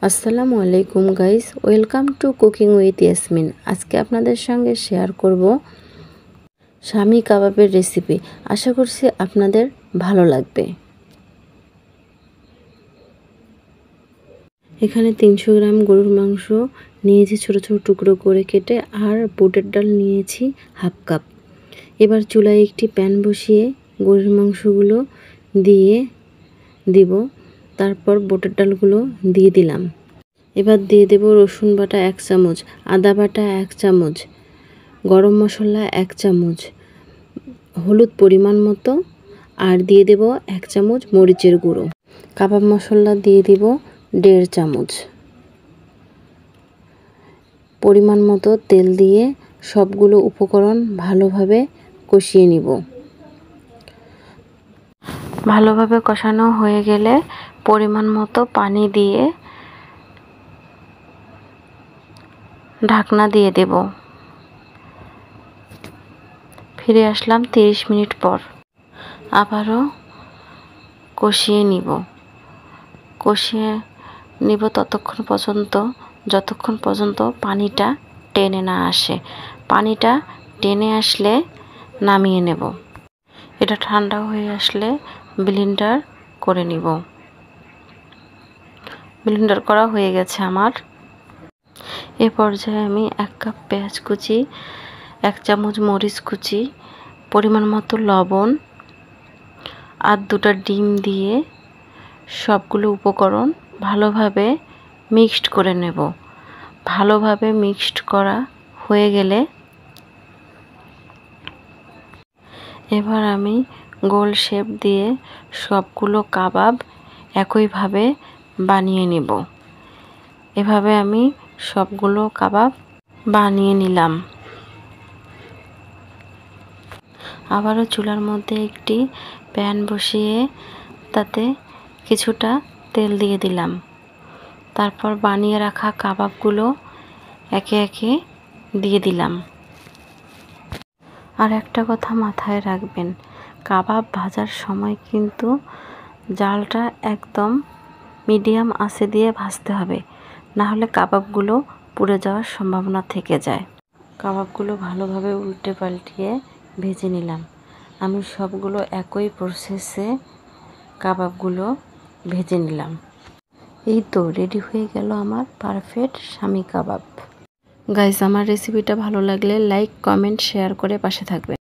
আসসালামু আলাইকুম guys, welcome to cooking with Yasmin. আজকে আপনাদের সঙ্গে শেয়ার করব শামি কাবাবের রেসিপি। আশা করছি আপনাদের ভালো লাগবে। এখানে 300 গ্রাম গরুর মাংস নিয়েছি ছোট ছোট টুকরো করে কেটে, আর বুটের ডাল নিয়েছি হাফ কাপ। এবার চুলায় একটি প্যান বসিয়ে গরুর মাংসগুলো দিয়ে দিব, তারপর বুটের ডালগুলো দিয়ে দিলাম। এবার দিয়ে দেব রসুন বাটা 1 চামচ, আদা বাটা 1 চামচ, গরম মশলা 1 চামচ, হলুদ পরিমাণ মতো, আর দিয়ে দেব 1 চামচ মরিচের গুঁড়ো। কাবাব মশলা দিয়ে দিব 1.5 চামচ। পরিমাণ মতো তেল দিয়ে সবগুলো উপকরণ ভালোভাবে কষিয়ে নিব। ভালোভাবে কষানো হয়ে গেলে পরিমাণ মতো পানি দিয়ে ঢাকনা দিয়ে দেব। ফিরে আসলাম 30 মিনিট পর। আবারও কষিয়ে নিব যতক্ষণ পর্যন্ত পানিটা টেনে না আসে। পানিটা টেনে আসলে নামিয়ে নেব। এটা ঠান্ডা হয়ে আসলে ব্লেন্ডার করে নিব। ব্লেন্ডার করা হয়ে গেছে আমার। এ পর্যায়ে আমি 1 কাপ পেঁয়াজ কুচি, 1 চামচ মরিচ কুচি, পরিমাণ মতো লবণ আর 2টা ডিম দিয়ে সবগুলো উপকরণ ভালোভাবে মিক্সড করে নেব। ভালোভাবে মিক্সড করা হয়ে গেলে এবার আমি গোল শেপ দিয়ে সবগুলো কাবাব একইভাবে বানিয়ে নেব। এভাবে আমি সবগুলো কাবাব বানিয়ে নিলাম। আবারও চুলার মধ্যে একটি প্যান বসিয়ে তাতে কিছুটা তেল দিয়ে দিলাম। তারপর বানিয়ে রাখা কাবাবগুলো একে একে দিয়ে দিলাম। আর একটা কথা মাথায় রাখবেন, কাবাব ভাজার সময় কিন্তু জালটা একদম মিডিয়াম আঁচে দিয়ে ভাজতে হবে, না হলে কাবাবগুলো পুড়ে যাওয়ার সম্ভাবনা থেকে যায়। কাবাবগুলো ভালোভাবে উল্টে পাল্টিয়ে ভেজে নিলাম। আমি সবগুলো একই প্রসেসে কাবাবগুলো ভেজে নিলাম। এই তো রেডি হয়ে গেল আমার পারফেক্ট শামি কাবাব। গাইস, আমার রেসিপিটা ভালো লাগলে লাইক, কমেন্ট, শেয়ার করে পাশে থাকবেন।